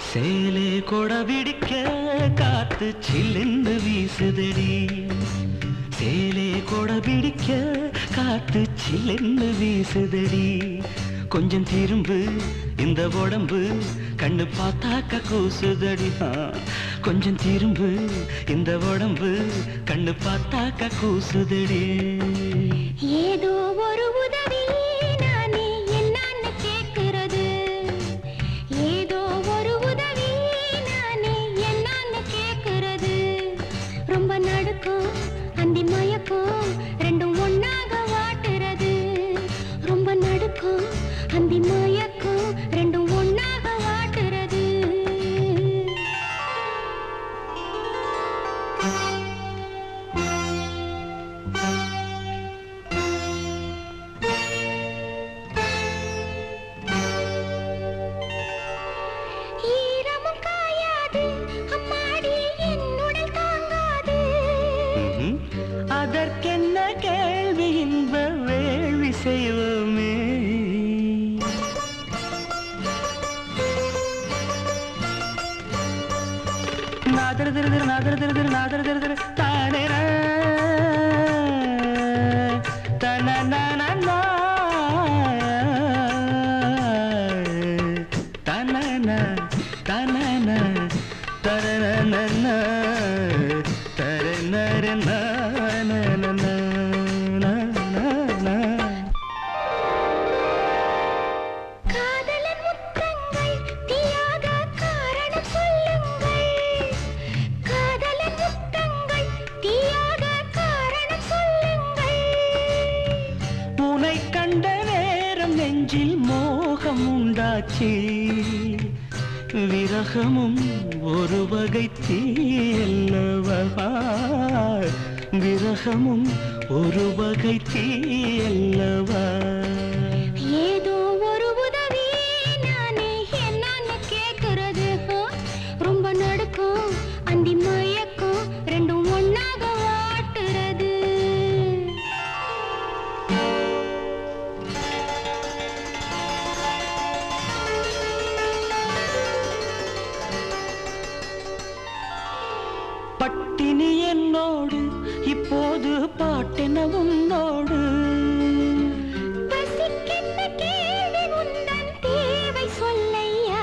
சேலே கொடபிடிக்க காத்து சில்லுன்னு வீசுதடி சேலே கொடபிடிக்க காத்து சில்லுன்னு வீசுதடி கொஞ்சம் திரும்பு இந்த உடம்பு கண்ணு பார்த்தாக்க கூசுதடி கொஞ்சம் திரும்பு இந்த உடம்பு கண்ணு பார்த்தாக்க கூசுதடி ஏதோ ஒரு உதவி நானே என்னன்னு கேட்கிறது ஏதோ ஒரு உதவி நானே என்னன்னு கேட்கிறது ரொம்ப நடுக்கும் அந்தி மயக்கும் ரெண்டும் ஒன்னாக வாட்டுறது ரொம்ப நடுக்கும் அந்தி மயக்கும் ரெண்டும் ஒன்னாக வாட்டுறது அதற்கென்ன கேள்வி இன்ப வேள்வி செய்வோமே நாதர் திரு நாதர் திரு நாதர் திரு தானே தன தன தன தரண தரண நெஞ்சில் மோகம் உண்டாச்சு விரகமும் ஒரு வகை தீயல்லவா விரகமும் ஒரு வகை தீயல்லவா ஏதோ ஒரு உதவி நானே என்னன்னு கேட்கிறது ரொம்ப நடுக்கும் அந்தி மயக்கும் ரெண்டும் ஒன்னாக வாட்டுறது பட்டினி என்னோடு இப்போது பாட்டென உன்னோடு பசிக்கென்ன கேள்வி உந்தன் தேவை சொல்லையா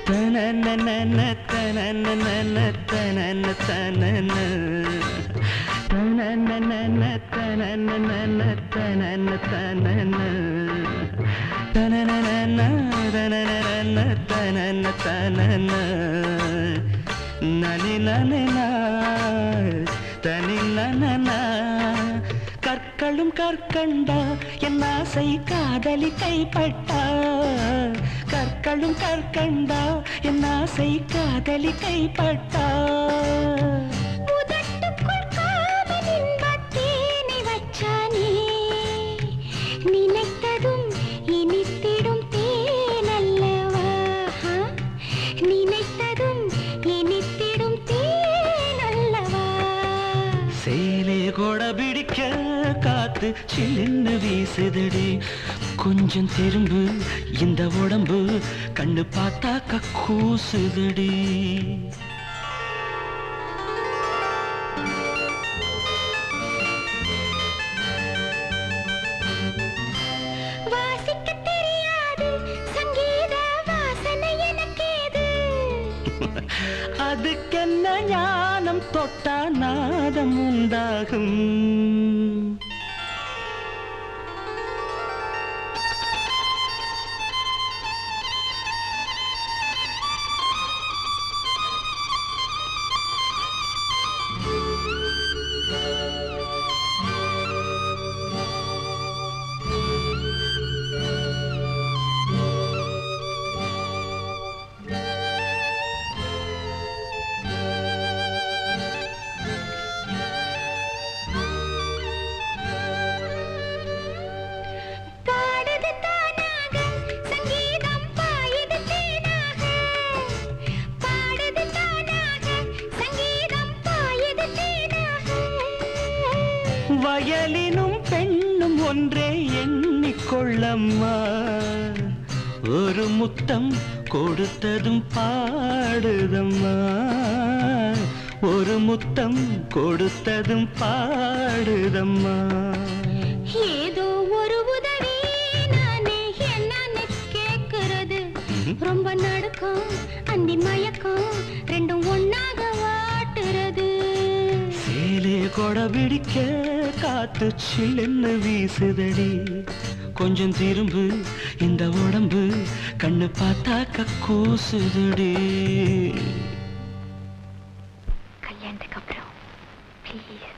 தனனன தனனன தனன தனன தனனன தனனன தனன தனன தனனன தனனன தனன தனன நனி நனனா தனி நனனா கற்களும் கற்கண்டா என் ஆசை காதலி கைப்பட்டா கற்களும் கற்கண்டா என் ஆசை காதலி கைப்பட்டா நினைத்ததும் இனித்திடும் தேனல்லவா நினைத்ததும் இனித்திடும் தேனல்லவா சேலே கொட பிடிக்க காத்து சில்லுன்னு வீசுதடி கொஞ்சம் திரும்பு இந்த உடம்பு கண்ணு பார்த்தாக்க கூசுதடி அதுக்கென்ன ஞானம் தொட்டா நாதம் உண்டாகும் வயலினும் பெண்ணும் ஒன்றே எண்ணிக்கொள்ளம்மா ஒரு முத்தம் கொடுத்ததும் பாடுதம்மா ஒரு முத்தம் கொடுத்ததும் பாடுதம்மா ஏதோ ஒரு உதவி நானே என்னன்னு கேட்கிறது ரொம்ப நடுக்கம் அந்தி மயக்கம் ரெண்டும் ஒன்னாக வாட்டுறது சேலே கொடை பிடிக்க காத்து சில்லுன்னு வீசுதடி கொஞ்சம் திரும்பு இந்த உடம்பு கண்ணு பார்த்தாக்க கூசுதடி கல்யாணத்துக்கு அப்புறம் ப்ளீஸ்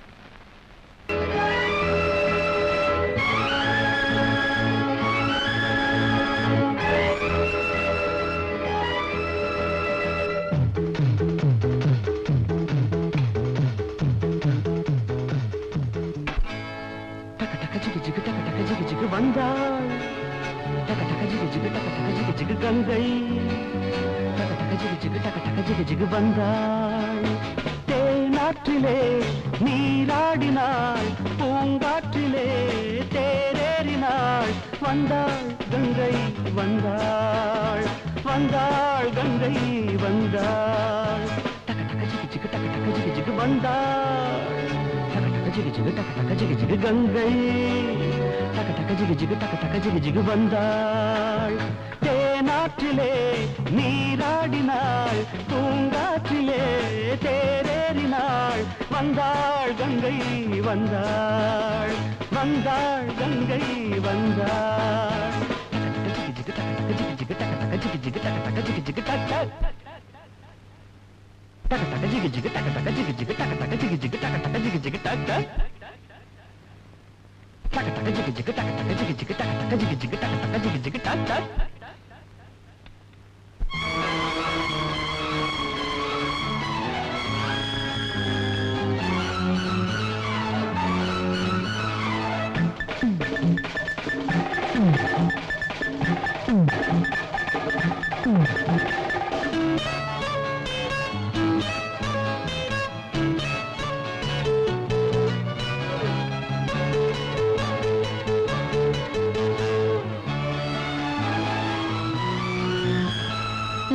வந்தாள் டக டக ஜிகு ஜிகு டக டக ஜிகு ஜிகு கங்கை டக டக ஜிகு ஜிகு டக டக ஜிகு ஜிகு வந்தாள் தேனாற்றிலே நீராடினாள் பூங்காற்றிலே தேரேறினாள் வந்தாள் கங்கை வந்தாள் வந்தாள் கங்கை வந்தாள் டக டக ஜிகு ஜிகு டக டக ஜிகு ஜிகு வந்தாள் டக டக ஜிகு ஜிகு டக டக ஜிகு ஜிகு கங்கை டக டக ஜிகு ஜிகு டக டக ஜிகு ஜிகு வந்தாள் தேனாற்றிலே நீராடினாள் பூங்காற்றிலே தேரேறினாள் வந்தாள் கங்கை வந்தாள் வந்தாள் கங்கை வந்தாள் டக டக ஜிகு ஜிகு டக டக ஜிகு ஜிகு டக டக ஜிகு ஜிகு டக டக டக ஜிகு ஜிகு டக டக ஜிகு ஜிகு டக டக ஜிகு ஜிகு டக டக ஜிகு ஜிகு டக taka taka jigga jigga taka taka jigga jigga taka taka jigga jigga taka taka jigga jigga tak tak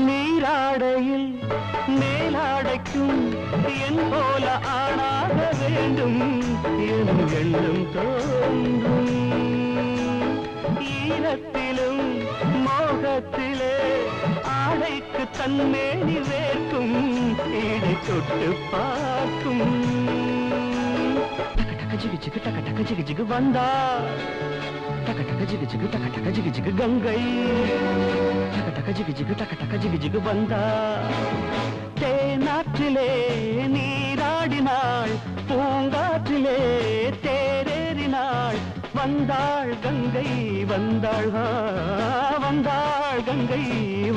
நீராடையில் மேலாடைக்கும் என் போல ஆணாக வேண்டும் என் எண்ணம் தோன்றும் ஈரத்திலும் மோகத்திலே ஆடைக்கு தன்மேனி வேர்க்கும் ஈடை தொட்டு பார்க்கும் டக டக ஜிகு ஜிகு டக டக ஜிகு ஜிகு வந்தாள் டக டக ஜிகு ஜிகு டக டக ஜிகு ஜிகு கங்கை டக டக ஜிகு ஜிகு டக டக ஜிகு ஜிகு வந்தாள் தேனாற்றிலே நீராடினாள் பூங்காற்றிலே தேரேறினாள் வந்தாள் கங்கை வந்தாள் வந்தாள் கங்கை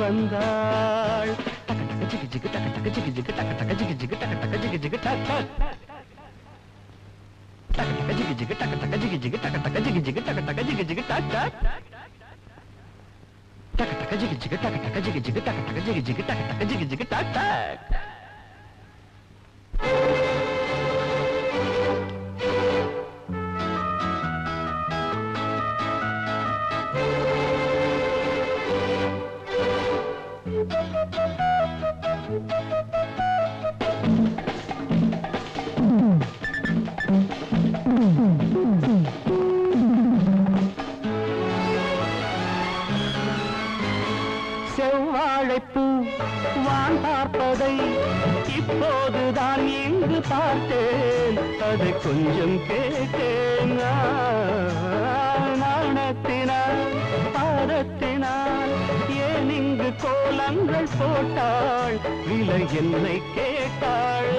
வந்தாள் டக டக ஜிகு ஜிகு டக டக ஜிகு ஜிகு டக டக ஜிகு ஜிகு டக டக ஜிகு ஜிகு டக taka taka jigga jigga taka taka jigga jigga taka taka jigga jigga taka taka jigga jigga tak tak taka taka jigga jigga taka taka jigga jigga taka taka jigga jigga taka taka jigga jigga tak tak செவ்வாழைப்பூ வான் பார்ப்பதை இப்போதுதான் இங்கு பார்த்தேன் அதை கொஞ்சம் கேட்டேன் நாணத்தினால் பாரத்தினால் ஏன் இங்கு கோலங்கள் போட்டாள் விலை என்னை கேட்டாள்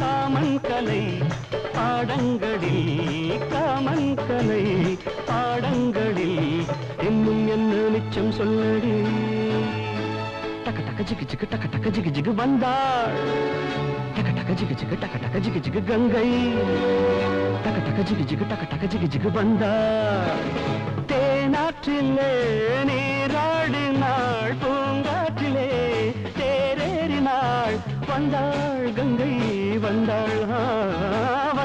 காமன் கலை பாடங்களில் காமன் கலை பாடங்களில் இன்னும் என்ன நிச்சயம் சொல்லடி டக டக ஜிகு ஜிகு டக டக ஜிகு ஜிகு வந்தாள் டக டக ஜிகு ஜிகு டக டக ஜிகு ஜிகு கங்கை டக டக ஜிகு ஜிகு டக டக ஜிகு ஜிகு வந்தாள் தேனாற்றிலே நீராடினாள் பூங்காற்றிலே தேரேறினாள் வந்தாள் கங்கை வந்தாள்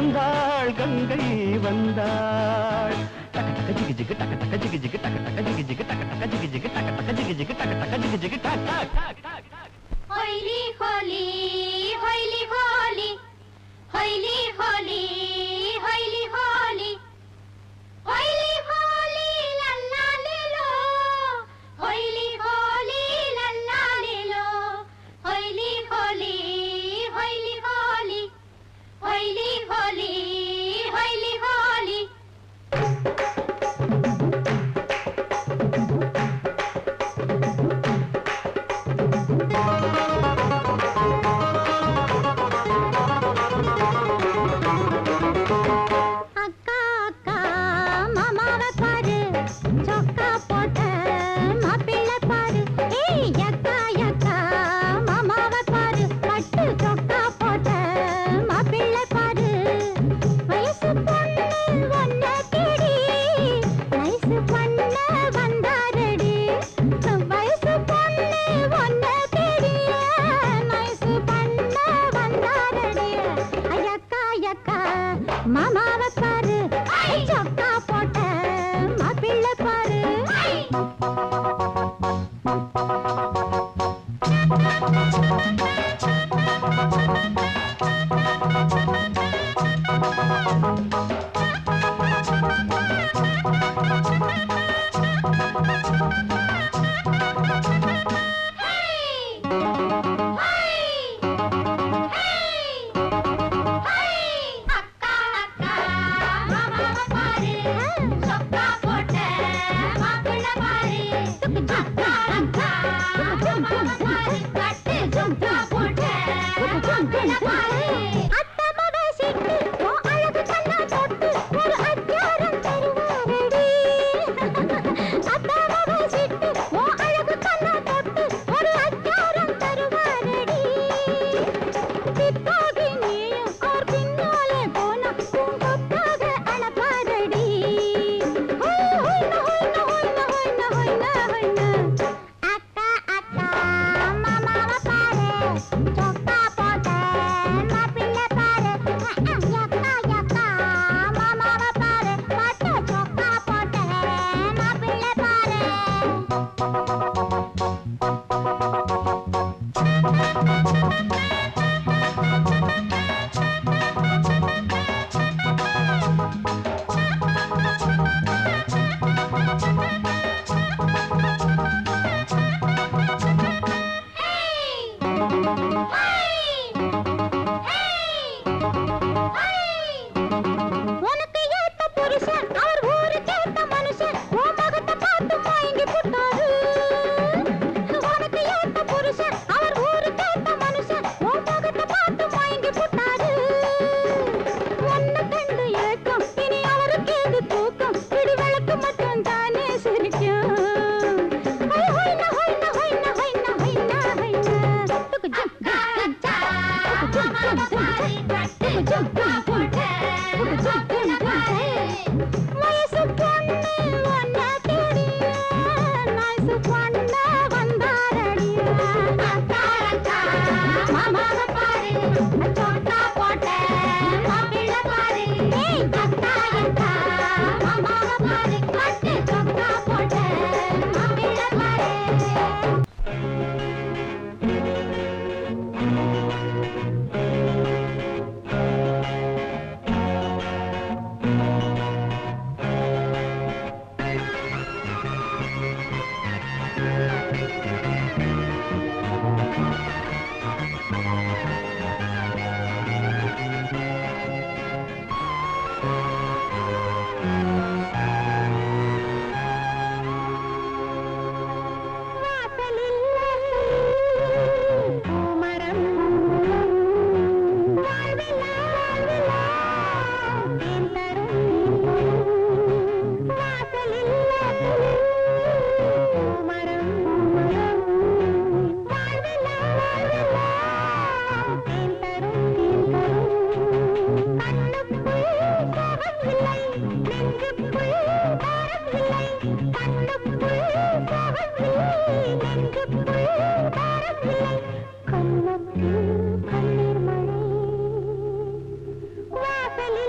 வந்தாள் கங்கை வந்தாள் டக டக ஜிகு ஜிகு டக டக ஜிகு ஜிகு டக டக ஜிகு ஜிகு டக டக ஜிகு ஜிகு டக டக ஜிகு ஜிகு டக டக ஜிகு ஜிகு டக் டக் டக் ஹொய்லி ஹோலி ஹொய்லி ஹோலி ஹொய்லி ஹோலி ஹொய்லி ஹோலி ஹொய்லி ஹோலி லல்லா லிலோ ஹொய்லி ஹோலி லல்லா லிலோ ஹொய்லி ஹோலி ஹொய்லி ஹோலி ஹொய்லி ஹோலி ஹொய்லி ஹோலி வாசலில்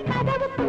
கதவுக்கு